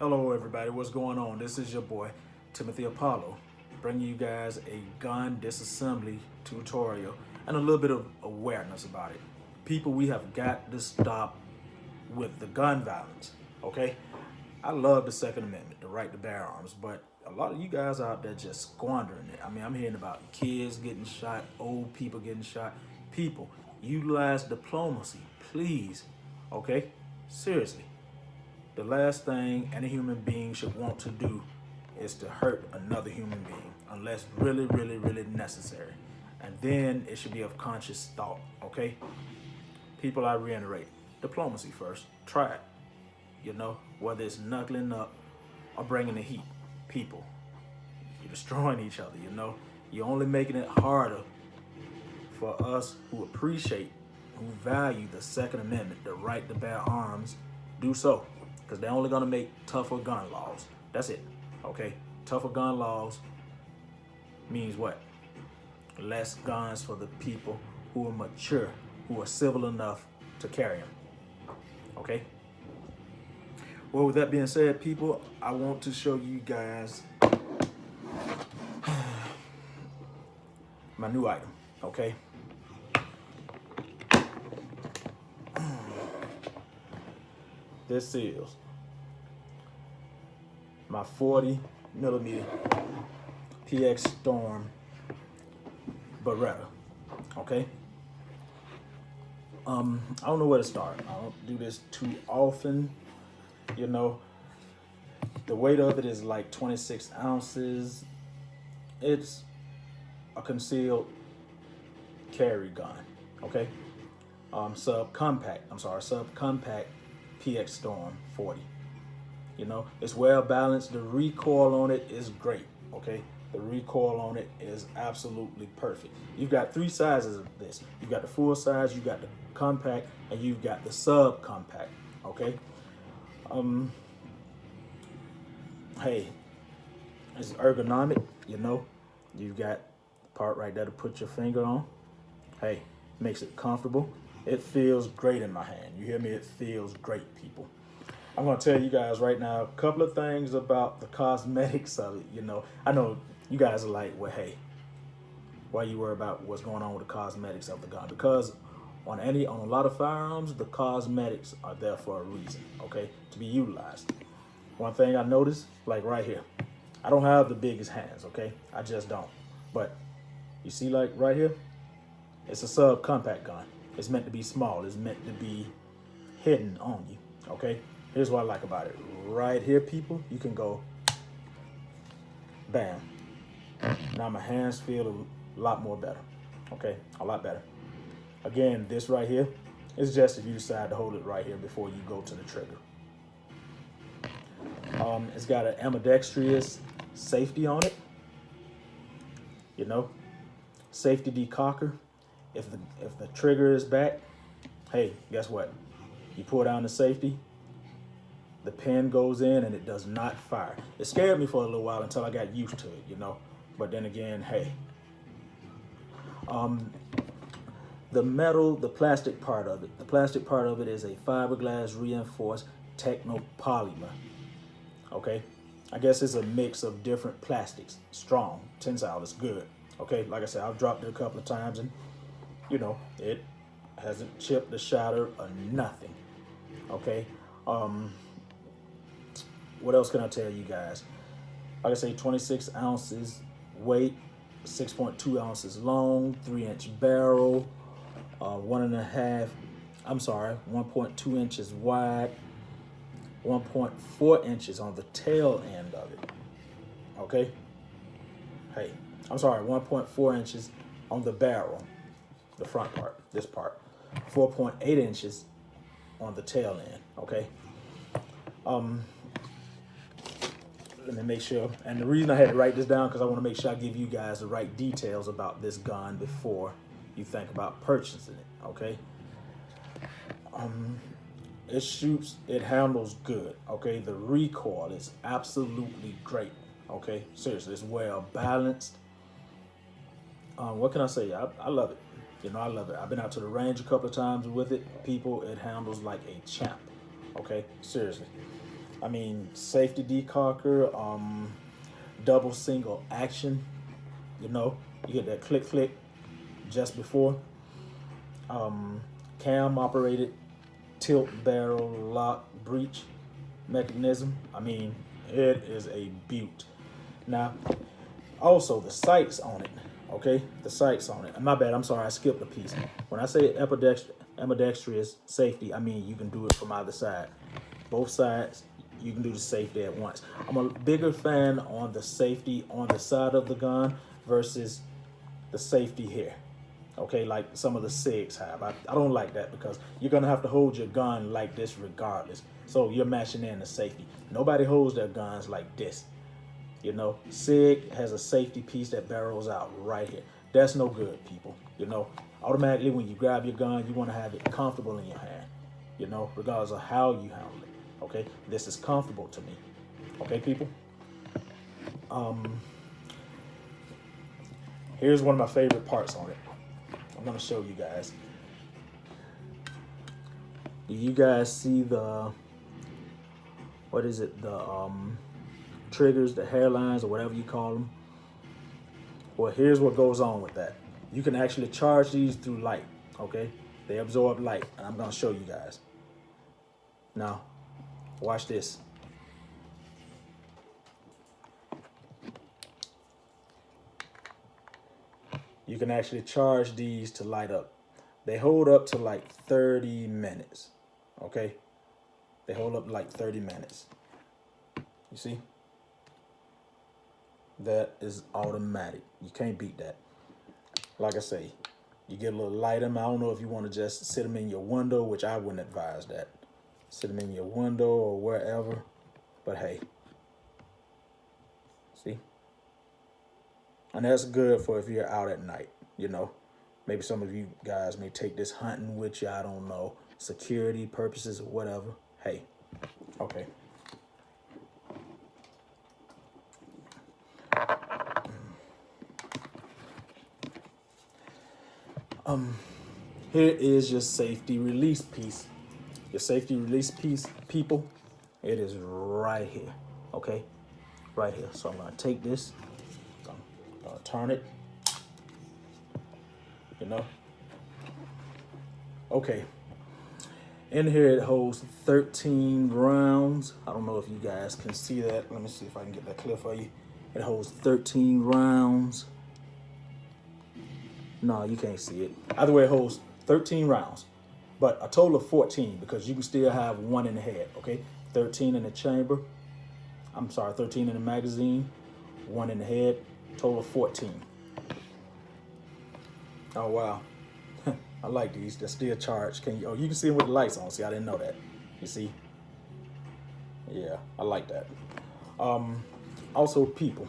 Hello everybody, what's going on? This is your boy, Timothy Apollo, bringing you guys a gun disassembly tutorial and a little bit of awareness about it. People, we have got to stop with the gun violence, okay? I love the Second Amendment, the right to bear arms, but a lot of you guys out there just squandering it. I mean, I'm hearing about kids getting shot, old people getting shot. People, utilize diplomacy, please, okay? Seriously. The last thing any human being should want to do is to hurt another human being, unless really, really, really necessary. And then it should be of conscious thought, okay? People, I reiterate, diplomacy first. Try it, you know, whether it's knuckling up or bringing the heat. People, you're destroying each other, you know? You're only making it harder for us who appreciate, who value the Second Amendment, the right to bear arms, do so. Because they're only going to make tougher gun laws. That's it, okay? Tougher gun laws means what? Less guns for the people who are mature, who are civil enough to carry them, okay? Well, with that being said, people, I want to show you guys my new item, okay? This is my 40 millimeter PX Storm Beretta, okay? I don't know where to start. I don't do this too often, you know. The weight of it is like 26 ounces. It's a concealed carry gun, okay? Subcompact PX Storm 40. You know, it's well balanced. The recoil on it is great, okay? The recoil on it is absolutely perfect. You've got three sizes of this. You've got the full size, you've got the compact, and you've got the subcompact, okay? Hey, it's ergonomic, you know? You've got the part right there to put your finger on. Hey, makes it comfortable. It feels great in my hand. You hear me? It feels great, people. I'm gonna tell you guys right now a couple of things about the cosmetics of it. You know, I know you guys are like, well, hey, why you worry about what's going on with the cosmetics of the gun? Because on a lot of firearms, the cosmetics are there for a reason, okay, to be utilized. One thing I noticed, like right here, I don't have the biggest hands, okay? I just don't. But you see, like right here, it's a subcompact gun. It's meant to be small. It's meant to be hidden on you, okay? Here's what I like about it. Right here, people, you can go, bam. Now my hands feel a lot more better, okay? A lot better. Again, this right here is just if you decide to hold it right here before you go to the trigger. It's got an ambidextrous safety on it, you know, safety decocker. If the trigger is back, hey, guess what? You pull down the safety, the pin goes in and it does not fire. It scared me for a little while until I got used to it, you know. But then again, hey. The plastic part of it. The plastic part of it is a fiberglass reinforced technopolymer. Okay? I guess it's a mix of different plastics. Strong, tensile, it's good. Okay, like I said, I've dropped it a couple of times and you know, it hasn't chipped or shattered or nothing, okay? What else can I tell you guys? Like I say, 26 ounces weight, 6.2 ounces long, 3-inch barrel, 1.2 inches wide, 1.4 inches on the tail end of it, okay? Hey, 1.4 inches on the barrel. The front part, this part, 4.8 inches on the tail end, okay? Let me make sure, and the reason I had to write this down because I want to make sure I give you guys the right details about this gun before you think about purchasing it, okay? It shoots, it handles good, okay? The recoil is absolutely great, okay? Seriously, it's well balanced. What can I say? I love it. You know, I love it. I've been out to the range a couple of times with it. People, it handles like a champ. Okay, seriously. I mean, safety decocker, double single action, you know, you get that click click just before. Cam operated tilt barrel lock breech mechanism. I mean, it is a beaut. Now, also the sights on it, okay? The sights on it. My bad, I'm sorry, I skipped a piece. When I say ambidextrous safety, I mean you can do it from either side. Both sides, you can do the safety at once. I'm a bigger fan on the safety on the side of the gun versus the safety here. Okay, like some of the SIGs have. I don't like that because you're gonna have to hold your gun like this regardless. So you're mashing in the safety. Nobody holds their guns like this. You know, SIG has a safety piece that barrels out right here. That's no good, people. You know, automatically when you grab your gun, you wanna have it comfortable in your hand. You know, regardless of how you handle it. Okay, this is comfortable to me. Okay, people. Here's one of my favorite parts on it. I'm gonna show you guys. Do you guys see the, what is it? The triggers, the hairlines, or whatever you call them? Well, here's what goes on with that. You can actually charge these through light, okay? They absorb light, and I'm gonna show you guys. Now, watch this. You can actually charge these to light up. They hold up to like 30 minutes, okay? They hold up like 30 minutes. You see? That is automatic. You can't beat that. Like I say, you get a little light them. I don't know if you want to just sit them in your window, which I wouldn't advise that. Sit them in your window or wherever, but hey, see? And that's good for if you're out at night, you know. Maybe some of you guys may take this hunting with you, I don't know, security purposes or whatever. Hey, okay. Here is your safety release piece. Your safety release piece, people, it is right here, okay? Right here. So I'm gonna take this, I'm gonna turn it, you know? Okay. In here it holds 13 rounds. I don't know if you guys can see that. Let me see if I can get that clear for you. It holds 13 rounds. No, you can't see it. Either way, it holds 13 rounds, but a total of 14 because you can still have one in the head, okay? 13 in the chamber. I'm sorry, 13 in the magazine, one in the head, total of 14. Oh, wow. I like these. They're still charged. Can you? Oh, you can see them with the lights on. See, I didn't know that. You see? Yeah, I like that. Also, people,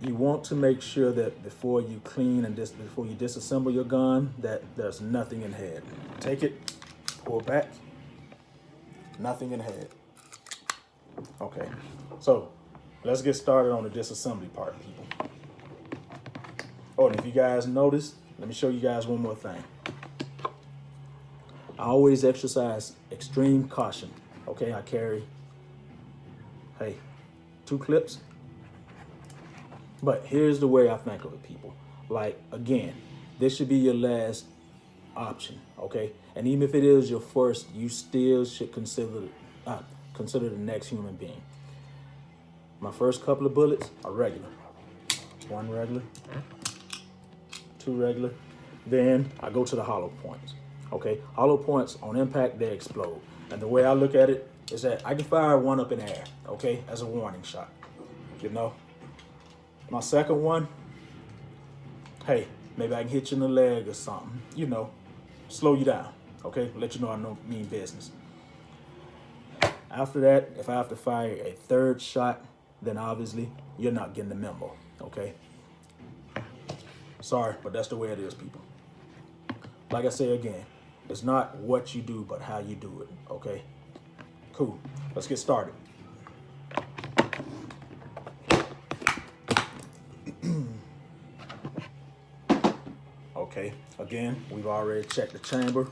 you want to make sure that before you clean and before you disassemble your gun, that there's nothing in head. Take it, pull back, nothing in head. Okay, so let's get started on the disassembly part, people. Oh, and if you guys notice, let me show you guys one more thing. I always exercise extreme caution. Okay, I carry, hey, 2 clips. But here's the way I think of it, people. Like, again, this should be your last option, okay? And even if it is your first, you still should consider the next human being. My first couple of bullets are regular. 1 regular, 2 regular. Then I go to the hollow points, okay? Hollow points on impact, they explode. And the way I look at it is that I can fire one up in the air, okay? As a warning shot, you know? My second one, hey, maybe I can hit you in the leg or something, you know, slow you down, okay? Let you know I mean business. After that, if I have to fire a 3rd shot, then obviously you're not getting the memo, okay? Sorry, but that's the way it is, people. Like I say again, it's not what you do, but how you do it, okay? Cool, let's get started. Okay, again, we've already checked the chamber.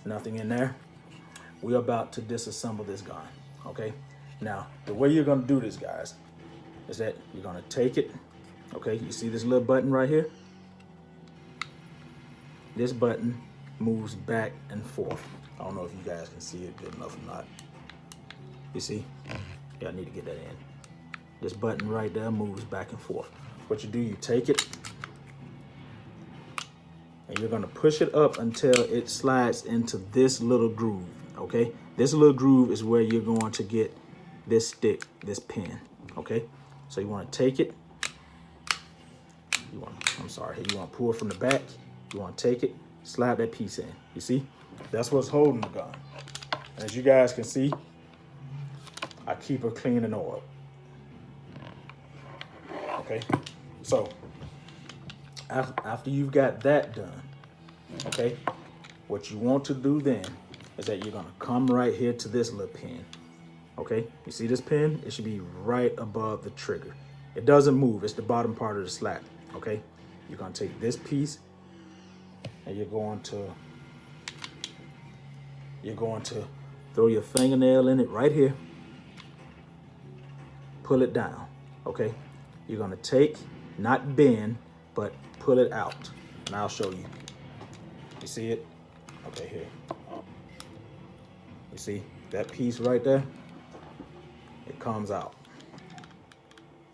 Nothing in there. we're about to disassemble this gun, okay? Now, the way you're gonna do this, guys, is that you're gonna take it, okay? You see this little button right here? This button moves back and forth. I don't know if you guys can see it good enough or not. You see? Yeah, I need to get that in. This button right there moves back and forth. What you do, you take it, and you're gonna push it up until it slides into this little groove, okay? This little groove is where you're going to get this stick, this pin, okay? So you wanna take it, you wanna pull it from the back, you wanna take it, slide that piece in, you see? That's what's holding the gun. As you guys can see, I keep her clean and oiled. Okay, so after you've got that done, okay, what you want to do then is that you're gonna come right here to this little pin. Okay, you see this pin? It should be right above the trigger. It doesn't move, it's the bottom part of the slap. Okay, you're gonna take this piece and you're going to throw your fingernail in it right here, pull it down. Okay, you're gonna take, not bend, but pull it out, and I'll show you. You see it? Okay, here. You see that piece right there? It comes out,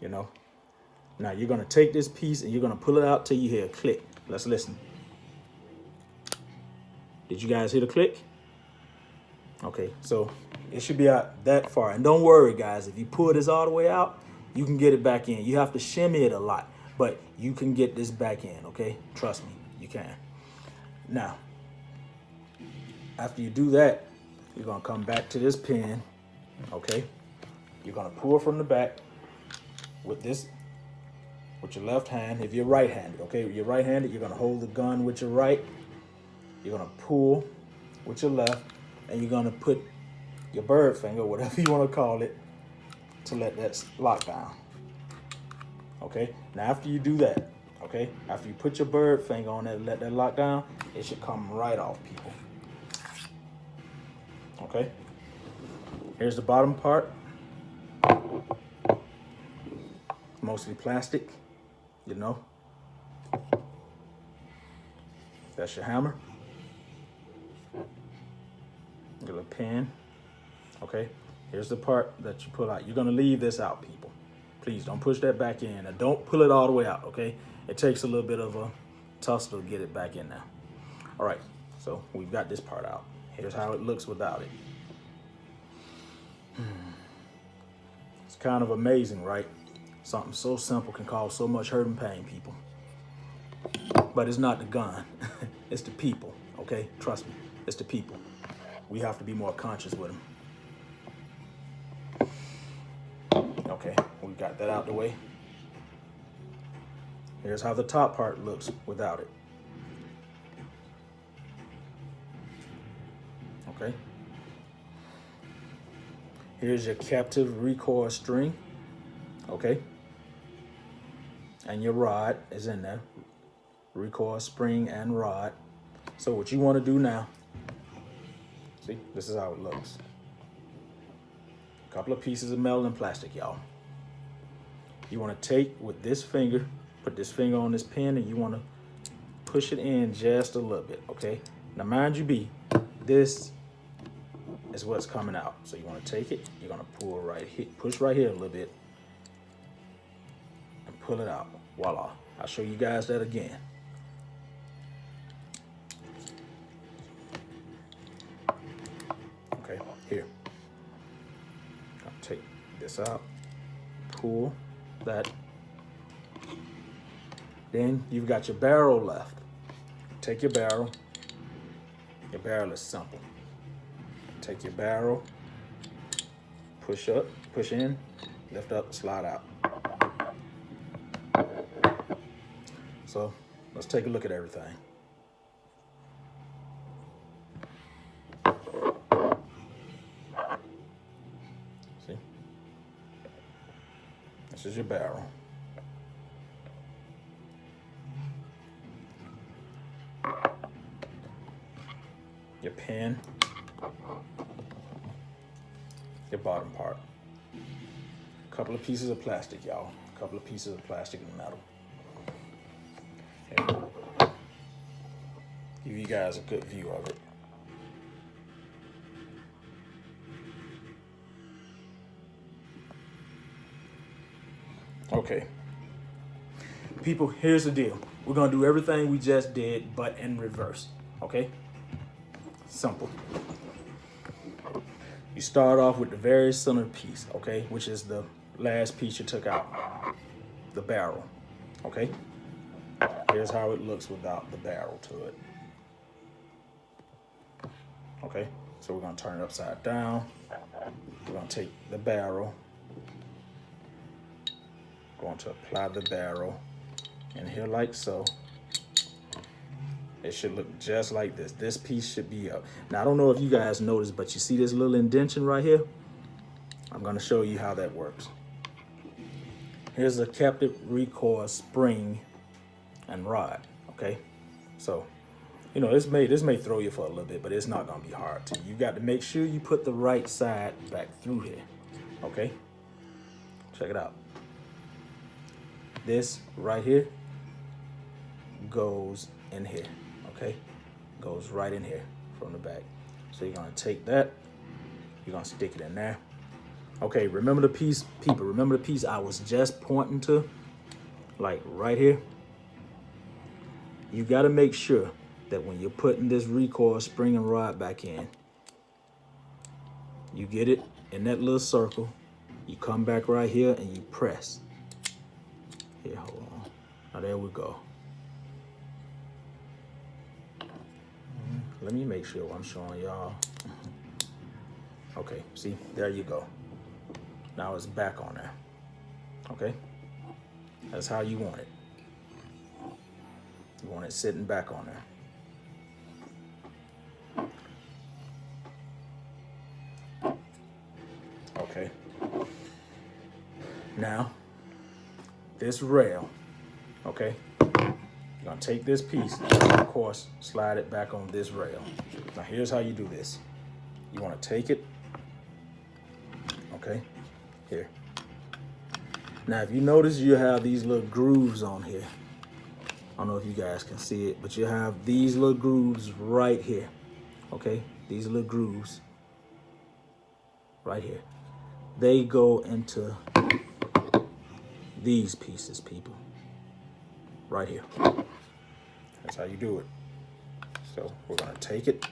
you know? Now you're gonna take this piece and you're gonna pull it out till you hear a click. Let's listen. Did you guys hear the click? Okay, so it should be out that far. And don't worry, guys, if you pull this all the way out, you can get it back in. You have to shimmy it a lot, but you can get this back in, okay? Trust me, you can. Now, after you do that, you're gonna come back to this pin, okay? You're gonna pull from the back with your left hand. If you're right-handed, okay? If you're right-handed, you're gonna hold the gun with your right. You're gonna pull with your left, and you're gonna put your bird finger, whatever you wanna call it, to let that lock down. Okay, now after you do that, okay, after you put your bird finger on it and let that lock down, it should come right off, people. Okay, here's the bottom part. Mostly plastic, you know. That's your hammer. Your little pin. Okay, here's the part that you pull out. You're gonna leave this out, people. Please don't push that back in, and don't pull it all the way out, okay? It takes a little bit of a tussle to get it back in now. All right, so we've got this part out. Here's how it looks without it. It's kind of amazing, right? Something so simple can cause so much hurt and pain, people. But it's not the gun, it's the people, okay? Trust me, it's the people. We have to be more conscious with them. Okay, we got that out the way. Here's how the top part looks without it. Okay. Here's your captive recoil string. Okay. And your rod is in there. Recoil spring and rod. So what you want to do now, see, this is how it looks. A couple of pieces of metal and plastic, y'all. You want to take with this finger, put this finger on this pin, and you want to push it in just a little bit, okay? Now, mind you, this is what's coming out. So you want to take it, you're going to pull right here, push right here a little bit, and pull it out. Voila. I'll show you guys that again. Okay, here. I'll take this out, pull that. Then you've got your barrel left. Take your barrel. Your barrel is simple. Take your barrel, push up, push in, lift up, slide out. So let's take a look at everything. See? This is your barrel. Your pin. the bottom part. A couple of pieces of plastic, y'all. A couple of pieces of plastic and metal. Here. Give you guys a good view of it. Okay. People, here's the deal. We're gonna do everything we just did, but in reverse, okay? Simple. You start off with the very center piece, okay? Which is the last piece you took out, the barrel, okay? Here's how it looks without the barrel to it. Okay, so we're gonna turn it upside down. We're gonna take the barrel, going to apply the barrel in here like so. It should look just like this. This piece should be up. Now, I don't know if you guys noticed, but you see this little indentation right here? I'm gonna show you how that works. Here's a captive recoil spring and rod, okay? So, you know, this may throw you for a little bit, but it's not gonna be hard to you. You got to make sure you put the right side back through here, okay? Check it out. This right here goes in here, okay? Goes right in here from the back. So you're gonna take that, you're gonna stick it in there. Okay, remember the piece, people, remember the piece I was just pointing to? Like right here? You gotta make sure that when you're putting this recoil spring and rod back in, you get it in that little circle, you come back right here and you press. Here, hold on. Now there we go. Let me make sure I'm showing y'all. Okay, see, there you go. Now it's back on there, okay? That's how you want it. You want it sitting back on there. Okay. Now, this rail, okay? You're gonna take this piece and of course, slide it back on this rail. Now here's how you do this. You wanna take it, okay? Here. Now, if you notice, you have these little grooves on here. I don't know if you guys can see it, but you have these little grooves right here, okay? These little grooves right here. They go into these pieces, people, right here. That's how you do it. So we're gonna take it,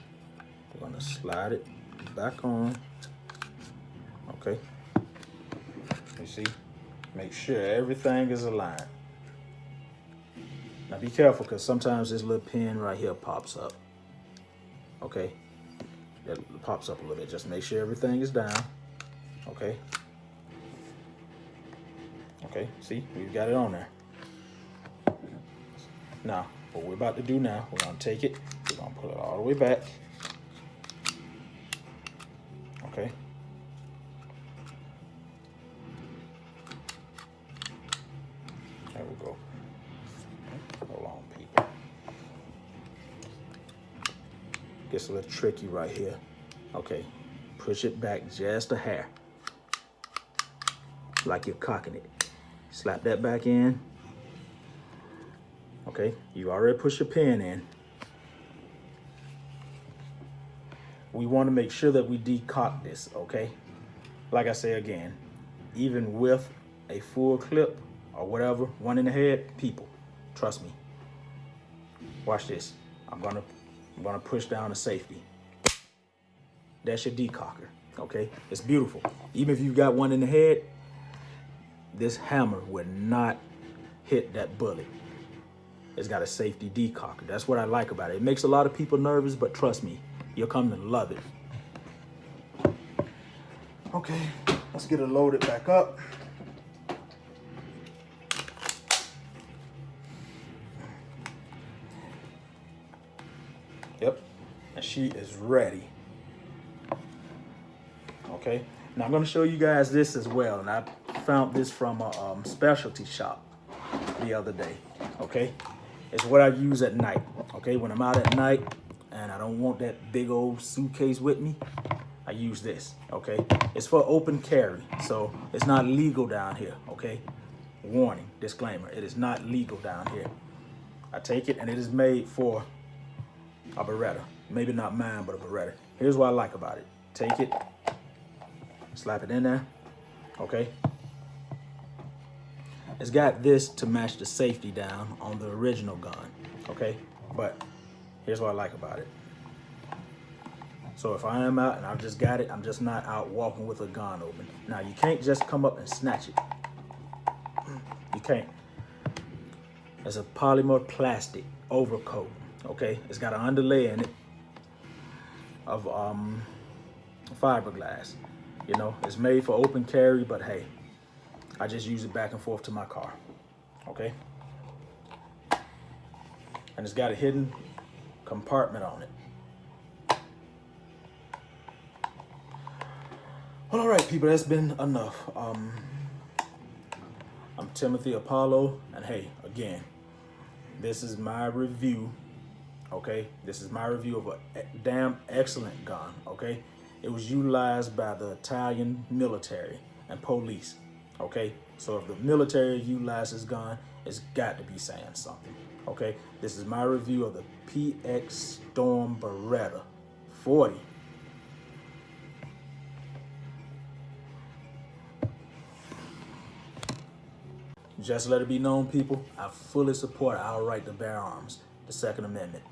we're gonna slide it back on, okay? You see, make sure everything is aligned. Now be careful, because sometimes this little pin right here pops up, okay? It pops up a little bit. Just make sure everything is down, okay? Okay, see, we've got it on there. Now, what we're about to do now, we're gonna take it, we're gonna pull it all the way back, okay? There we go. Hold on, people. Gets a little tricky right here. Okay, push it back just a hair, like you're cocking it. Slap that back in. Okay, you already pushed your pin in. We want to make sure that we decock this, okay? Like I say again, even with a full clip or whatever, one in the head, people, trust me. Watch this. I'm gonna push down the safety. That's your decocker, okay? It's beautiful. Even if you've got one in the head, this hammer would not hit that bullet. It's got a safety decocker. That's what I like about it. It makes a lot of people nervous, but trust me, you'll come to love it. Okay, let's get it loaded back up. Yep, and she is ready. Okay, now I'm gonna show you guys this as well, and I found this from a specialty shop the other day, okay? It's what I use at night, okay? When I'm out at night and I don't want that big old suitcase with me, I use this, okay? It's for open carry, so it's not legal down here, okay? Warning, disclaimer, it is not legal down here. I take it, and it is made for a Beretta. Maybe not mine, but a Beretta. Here's what I like about it. Take it, slap it in there, okay? It's got this to match the safety down on the original gun, okay? But here's what I like about it. So if I am out and I've just got it, I'm just not out walking with a gun open. Now, you can't just come up and snatch it. You can't. It's a polymer plastic overcoat, okay? It's got an underlay in it of fiberglass. You know, it's made for open carry, but hey, I just use it back and forth to my car, okay? And it's got a hidden compartment on it. Well, all right, people, that's been enough. I'm Timothy Apollo, and hey, again, this is my review, okay? This is my review of a damn excellent gun, okay? It was utilized by the Italian military and police, okay? So if the military utilizes this gun, it's got to be saying something, okay? This is my review of the PX Storm Beretta 40. Just let it be known, people, I fully support our right to bear arms, the Second Amendment.